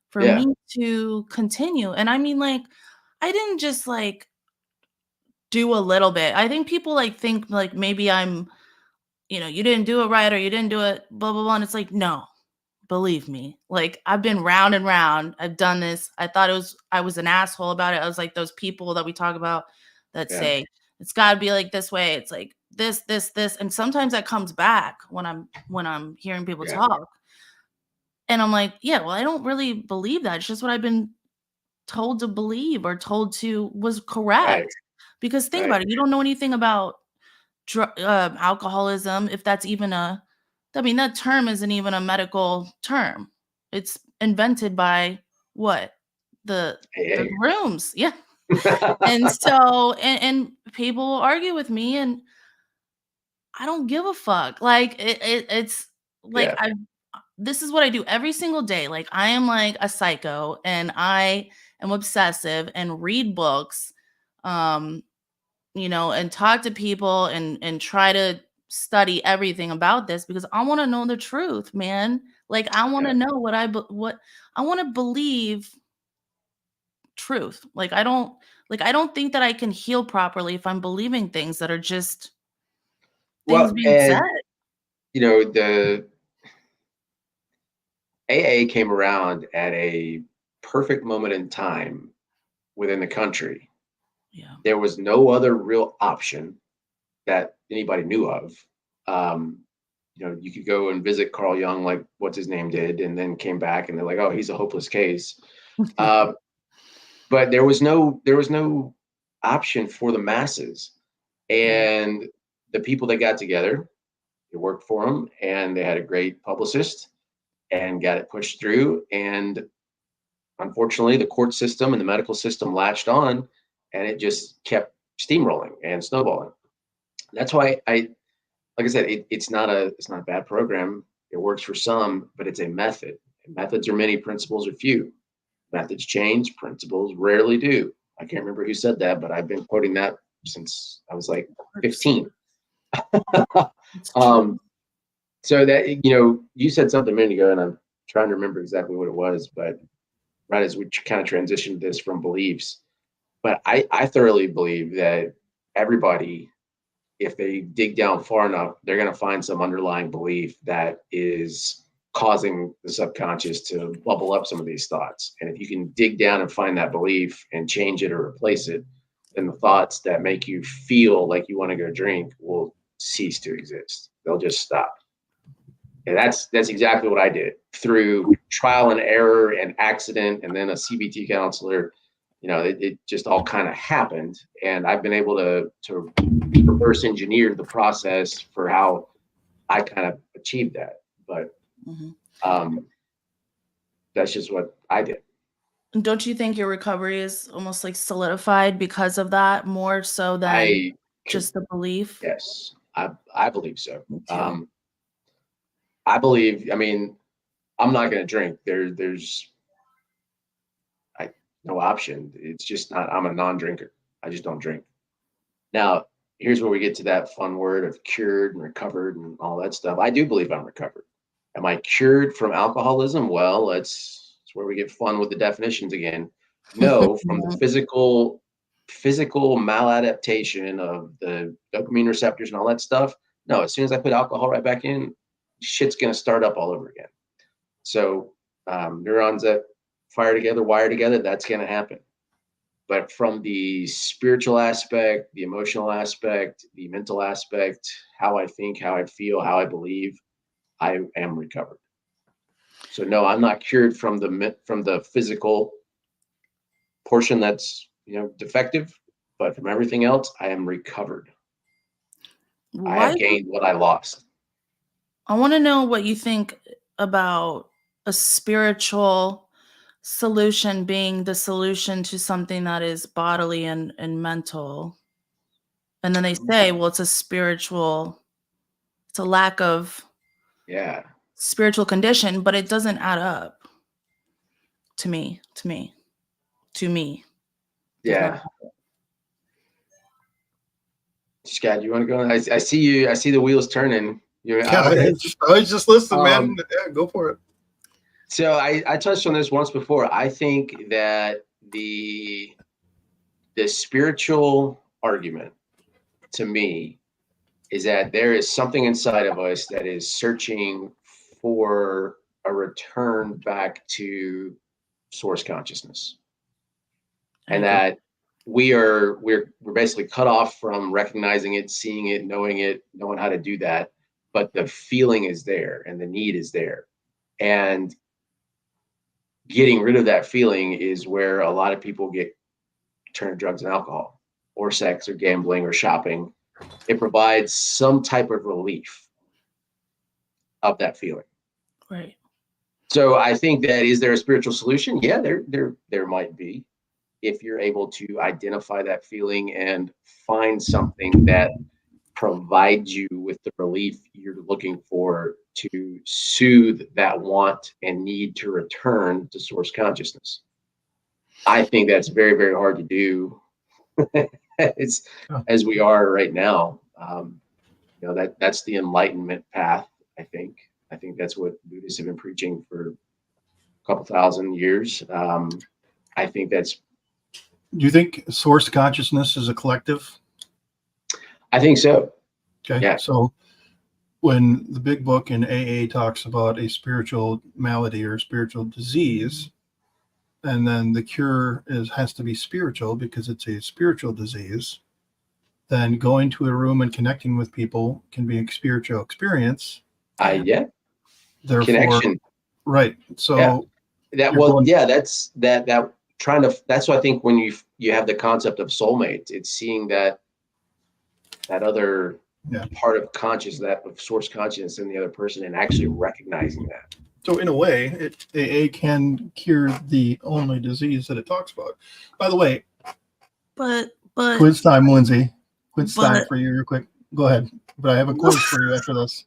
for Yeah. me to continue. And I mean, like, I didn't just like do a little bit. I think people like think like maybe I'm, you didn't do it right or you didn't do it blah blah blah, and it's like, no, believe me, like, I've been round and round. I've done this. I was an asshole about it. I was like those people that we talk about that Yeah. say it's got to be like this way. It's like this, and sometimes that comes back when I'm hearing people Yeah. talk, and I'm like, yeah, well, I don't really believe that. It's just what I've been told to believe or told to was correct. Right. Because think Right. about it, you don't know anything about alcoholism, if that's even I mean, that term isn't even a medical term. It's invented by what? The Hey, rooms. Yeah. hey. And so, and people will argue with me, and I don't give a fuck. Like, it's like, Yeah. this is what I do every single day. Like, I am like a psycho and I am obsessive and read books, um, and talk to people and try to study everything about this because I want to know the truth, man. Like, I want to Yeah. know what I want to believe truth. I don't think that I can heal properly if I'm believing things that are just things Well, being said. and the AA came around at a perfect moment in time within the country. Yeah. There was no other real option that anybody knew of. Um, you could go and visit Carl Jung, like what's his name did, and then came back and they're like, oh, he's a hopeless case. Uh, but there was no option for the masses, Yeah. and the people that got together, it worked for them, and they had a great publicist and got it pushed through. And unfortunately, the court system and the medical system latched on, and it just kept steamrolling and snowballing. That's why like I said, it's not a bad program. It works for some, but it's a method. And methods are many, principles are few. Methods change, principles rarely do. I can't remember who said that, but I've been quoting that since I was like 15. It's um, true. so that you said something a minute ago, and I'm trying to remember exactly what it was, but right as we kind of transitioned this from beliefs, but I thoroughly believe that everybody, if they dig down far enough, they're going to find some underlying belief that is causing the subconscious to bubble up some of these thoughts. And if you can dig down and find that belief and change it or replace it, then the thoughts that make you feel like you want to go drink will cease to exist. They'll just stop. And that's exactly what I did through trial and error and accident, and then a CBT counselor. It just all kind of happened, and I've been able to reverse engineer the process for how I kind of achieved that. But um, that's just what I did. And don't you think your recovery is almost like solidified because of that, more so than I could, just the belief? yes, I believe so. Me too. I believe. I mean, I'm not going to drink. There's no option. It's just not. I'm a non-drinker. I just don't drink. Now, here's where we get to that fun word of cured and recovered and all that stuff. I do believe I'm recovered. Am I cured from alcoholism? Well, that's where we get fun with the definitions again. No, from the physical maladaptation of the dopamine receptors and all that stuff. No, as soon as I put alcohol right back in, shit's gonna start up all over again. So neurons that fire together, wire together, that's gonna happen. But from the spiritual aspect, the emotional aspect, the mental aspect, how I think, how I feel, how I believe, I am recovered. So no, I'm not cured from the physical portion that's defective, but from everything else, I am recovered. I Why? have gained what I lost. I want to know what you think about a spiritual solution being the solution to something that is bodily and mental. And then they say, well, it's a lack of Yeah. spiritual condition, but it doesn't add up to me. Yeah. Scott, you want to go? I see you. I see the wheels turning. I was just listening, man. Yeah, go for it. So I touched on this once before. I think that the spiritual argument to me is that there is something inside of us that is searching for a return back to source consciousness, and that we're basically cut off from recognizing it, seeing it, knowing how to do that, but the feeling is there and the need is there, and getting rid of that feeling is where a lot of people get turned to drugs and alcohol or sex or gambling or shopping. It provides some type of relief of that feeling. Right. So I think that, is there a spiritual solution? Yeah, there might be, if you're able to identify that feeling and find something that provides you with the relief you're looking for to soothe that want and need to return to source consciousness. I think that's very, very hard to do as we are right now. That's the enlightenment path. I think that's what Buddhists have been preaching for a couple thousand years. I think that's. Do you think source consciousness is a collective? I think so. Okay. Yeah. So when the big book in AA talks about a spiritual malady or spiritual disease, and then the cure has to be spiritual because it's a spiritual disease, then going to a room and connecting with people can be a spiritual experience. Yeah. Therefore, connection. Right. So that's what I think when you have the concept of soulmate, it's seeing that other part of conscious, that of source consciousness in the other person, and actually recognizing that. So in a way, AA can cure the only disease that it talks about. By the way, but quiz time, Lindsay. Quiz time for you real quick. Go ahead. But I have a quiz for you after this.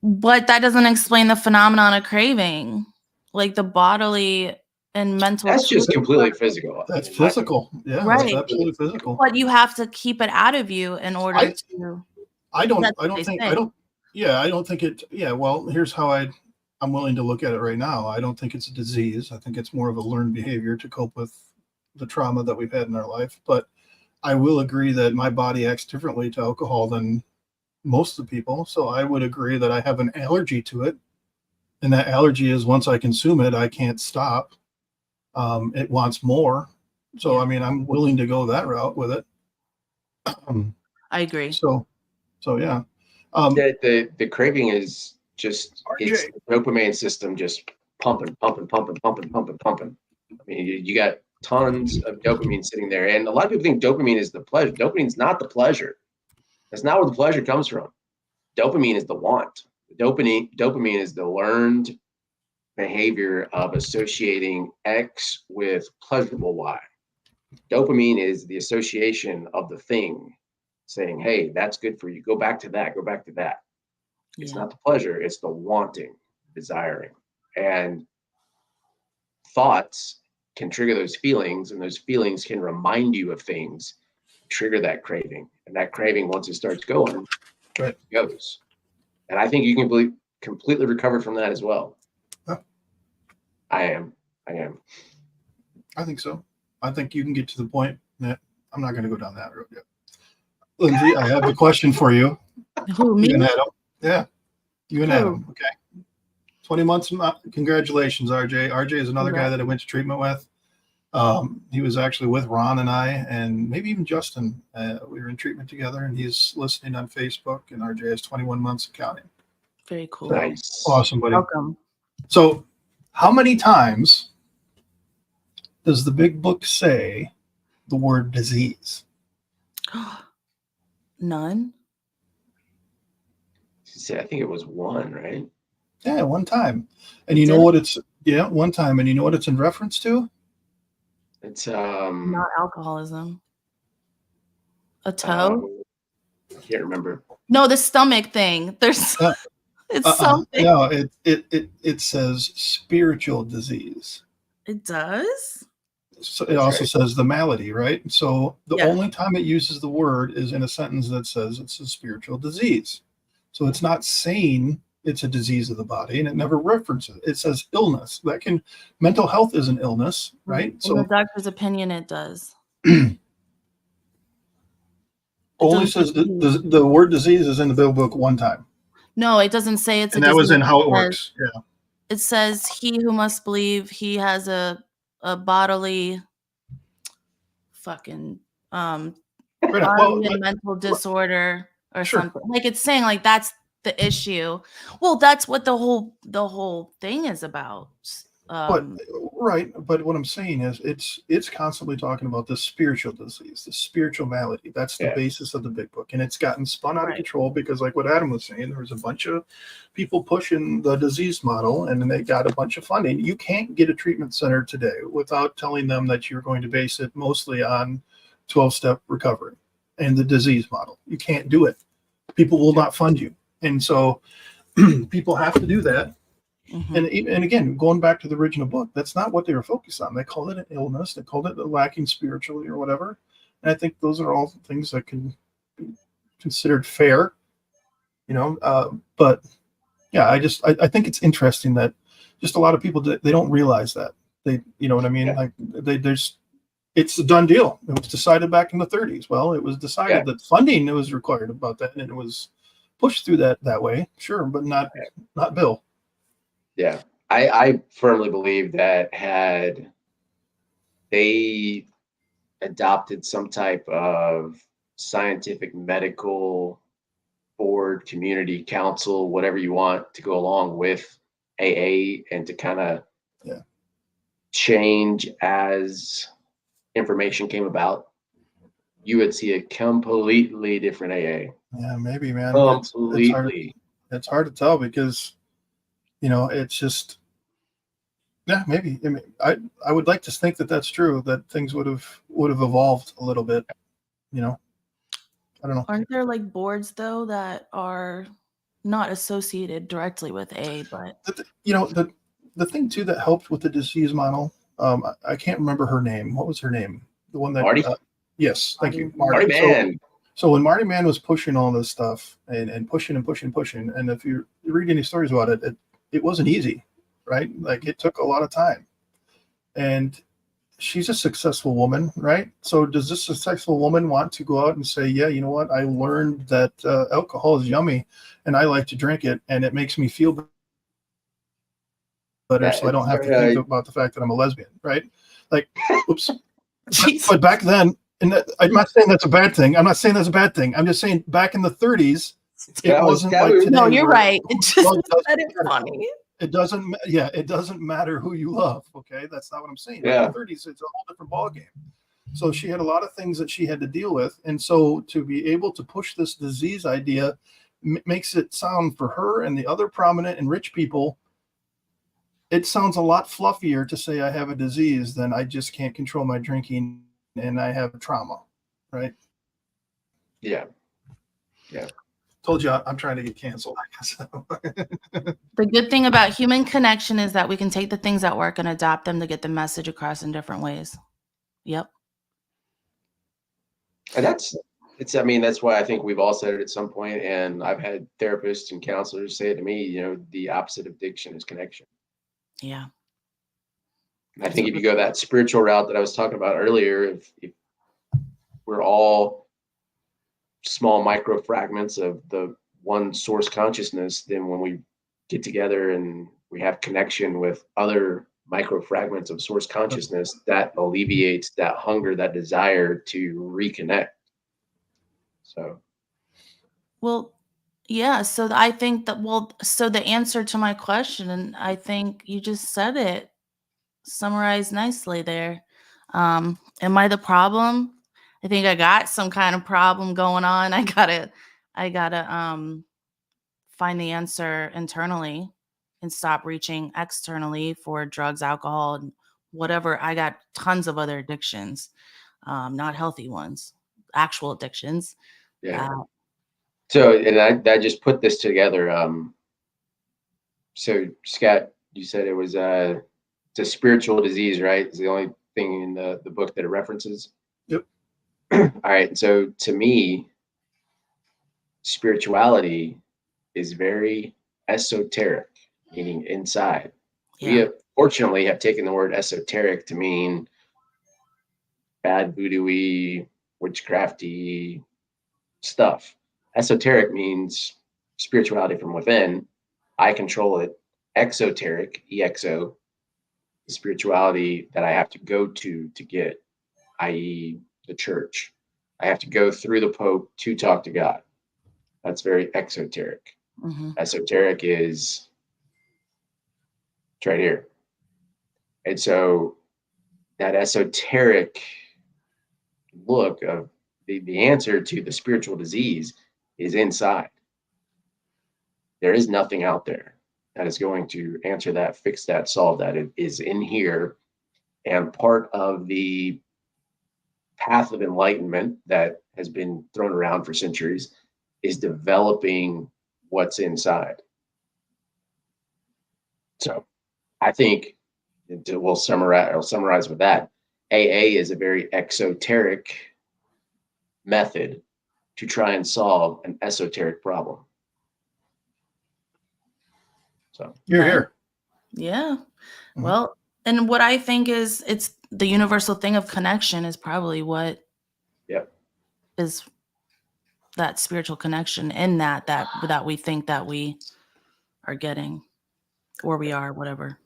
But that doesn't explain the phenomenon of craving, like the bodily and mental. That's just completely physical. That's physical. Yeah, right. That's absolutely physical. But you have to keep it out of you in order to. I don't think it. Yeah. Well, here's how I'm willing to look at it right now. I don't think it's a disease. I think it's more of a learned behavior to cope with the trauma that we've had in our life. But I will agree that my body acts differently to alcohol than most of the people. So I would agree that I have an allergy to it. And that allergy is, once I consume it, I can't stop. It wants more. So, I mean, I'm willing to go that route with it. I agree. So yeah. The craving is just, it's the dopamine system just pumping. I mean, you got tons of dopamine sitting there. And a lot of people think dopamine is the pleasure. Dopamine's not the pleasure. That's not where the pleasure comes from. Dopamine is the want. Dopamine is the learned behavior of associating X with pleasurable Y. Dopamine is the association of the thing, saying, hey, that's good for you. Go back to that. Go back to that. It's not the pleasure. It's the wanting, desiring. And thoughts can trigger those feelings, and those feelings can remind you of things, trigger that craving. And that craving, once it starts going, it goes. And I think you can completely recover from that as well. Huh. I am. I think so. I think you can get to the point that I'm not going to go down that road yet. Lindsay, I have a question for you. Who, me? You and Adam. Yeah. You and Adam. Okay. 20 months. Congratulations, RJ. RJ is another guy that I went to treatment with. He was actually with Ron and I, and maybe even Justin. We were in treatment together, and he's listening on Facebook. And RJ has 21 months of counting. Very cool. Nice. Awesome, buddy. Welcome. So, how many times does the big book say the word disease? None. I think it was one, right? Yeah, one time. And you know what it's one time. And you know what it's in reference to? It's not alcoholism. A toe? I can't remember. No, the stomach thing. There's it's something. No, it says spiritual disease. It does? So it also says the malady, right? So the only time it uses the word is in a sentence that says it's a spiritual disease. So it's not saying it's a disease of the body, and it never references it. It says illness. Mental health is an illness, right? In So the doctor's opinion, it does. Only says the word disease is in the Bill book one time. No, it doesn't say it's and a disease. That was in How It Works. Yeah. It says he who must believe he has a bodily fucking bodily and mental disorder or something. Like it's saying like that's the issue. Well, that's what the whole thing is about. But what I'm saying is it's constantly talking about the spiritual disease, the spiritual malady. That's the basis of the big book. And it's gotten spun out of control because like what Adam was saying, there was a bunch of people pushing the disease model and then they got a bunch of funding. You can't get a treatment center today without telling them that you're going to base it mostly on 12-step recovery and the disease model. You can't do it. People will not fund you. And so people have to do that. Mm-hmm. And again, going back to the original book, that's not what they were focused on. They called it an illness. They called it lacking spiritually or whatever. And I think those are all things that can be considered fair, but yeah, I think it's interesting that just a lot of people, they don't realize that you know what I mean? Yeah. Like it's a done deal. It was decided back in the 30s. Well, it was decided that funding was required about that. And it was pushed through that way. Sure. But not Bill. Yeah, I firmly believe that had they adopted some type of scientific medical board, community council, whatever you want to go along with AA and to kind of change as information came about, you would see a completely different AA. Yeah, maybe, man. Completely. It's hard to tell because it's just, maybe. I mean, I would like to think that that's true, that things would have evolved a little bit, I don't know. Aren't there like boards though that are not associated directly with A, but the thing too that helped with the disease model, I can't remember her name. What was her name? The one that Marty? Yes, thank you. Marty Man. So when Marty Man was pushing all this stuff and pushing, and if you read any stories about it, it wasn't easy, right? Like it took a lot of time. And she's a successful woman, right? So does this successful woman want to go out and say, yeah, you know what? I learned that alcohol is yummy and I like to drink it and it makes me feel better, so I don't have to think about the fact that I'm a lesbian, right? Like, oops. But back then, I'm not saying that's a bad thing. I'm just saying back in the 30s, it wasn't like today. No, you're right. It just it's funny. It doesn't matter who you love. Okay, that's not what I'm saying. Yeah. In the 30s, it's a whole different ballgame. So she had a lot of things that she had to deal with, and so to be able to push this disease idea makes it sound for her and the other prominent and rich people. It sounds a lot fluffier to say I have a disease than I just can't control my drinking and I have trauma, right? Yeah. Yeah. Told you I'm trying to get canceled. The good thing about human connection is that we can take the things that work and adapt them to get the message across in different ways. Yep. And that's why I think we've all said it at some point, and I've had therapists and counselors say it to me, the opposite of addiction is connection. Yeah. I think if you go that spiritual route that I was talking about earlier, if we're all small micro fragments of the one source consciousness, then when we get together and we have connection with other micro fragments of source consciousness that alleviates that hunger, that desire to reconnect. So, Well, yeah. So I think that, well, so the answer to my question, and I think you just said it, summarized nicely there. Am I the problem? I think I got some kind of problem going on. I gotta find the answer internally and stop reaching externally for drugs, alcohol, and whatever. I got tons of other addictions, not healthy ones, actual addictions. yeah. Uh, So, and I just put this together. So Scott, you said it was it's a spiritual disease, right? It's the only thing in the book that it references. Yep. All right. So to me, spirituality is very esoteric, meaning inside. We yeah. have fortunately have taken the word esoteric to mean bad voodoo-y, witchcrafty stuff. Esoteric means spirituality from within. I control it. Exoteric, EXO, the spirituality that I have to go to get, i.e., the church. I have to go through the Pope to talk to God. That's very exoteric. Mm-hmm. Esoteric is it's right here. And so that esoteric look of the answer to the spiritual disease is inside. There is nothing out there that is going to answer that, fix that, solve that. It is in here. And part of the path of enlightenment that has been thrown around for centuries is developing what's inside. So I think we'll summarize with that. AA is a very exoteric method to try and solve an esoteric problem. So You're Right. here. Yeah. Mhm. Well, and what I think is it's the universal thing of connection is probably what Yep. is that spiritual connection in that we think that we are getting or we are, whatever.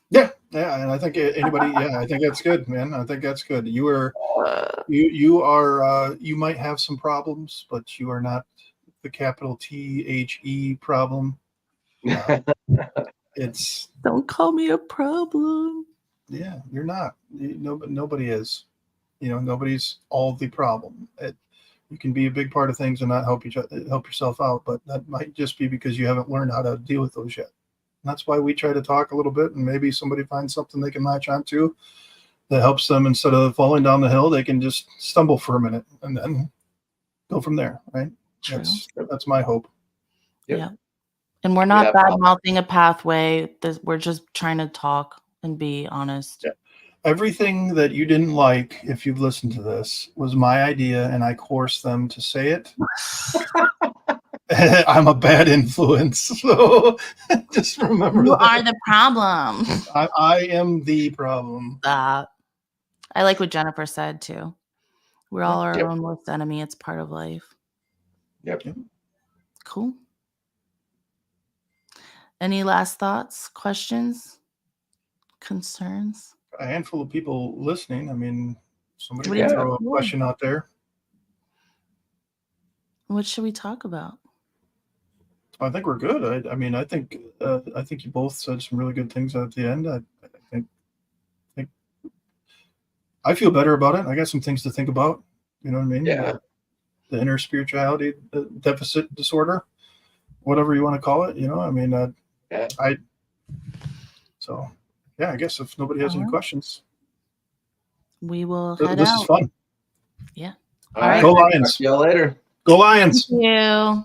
Yeah, and I think anybody. Yeah, I think that's good, man. I think that's good. You are you might have some problems, but you are not the capital THE problem. It's Don't call me a problem. yeah, you're not. Nobody is. Nobody's all the problem. You can be a big part of things and not help yourself out, but that might just be because you haven't learned how to deal with those yet. And that's why we try to talk a little bit, and maybe somebody finds something they can latch onto that helps them. Instead of falling down the hill, they can just stumble for a minute and then go from there. Right? True. That's my hope. Yep. Yeah. And we're not bad mouthing a pathway. We're just trying to talk and be honest. Yeah. Everything that you didn't like, if you've listened to this, was my idea, and I coerced them to say it. I'm a bad influence, so just remember You that. are the problem. I am the problem. I like what Jennifer said too. We're all our own worst enemy. It's part of life. Yep. Cool. Any last thoughts, questions, concerns? A handful of people listening. I mean, somebody What can do you throw a think? question out there. What should we talk about? I think we're good. I mean, I think you both said some really good things at the end. I think I feel better about it. I got some things to think about. You know what I mean? Yeah. The inner spirituality deficit disorder, whatever you want to call it. I mean, So, yeah, I guess if nobody has any questions, we will head this out. is fun. Yeah. All right. Go Lions. See you later. Go Lions. Thank you.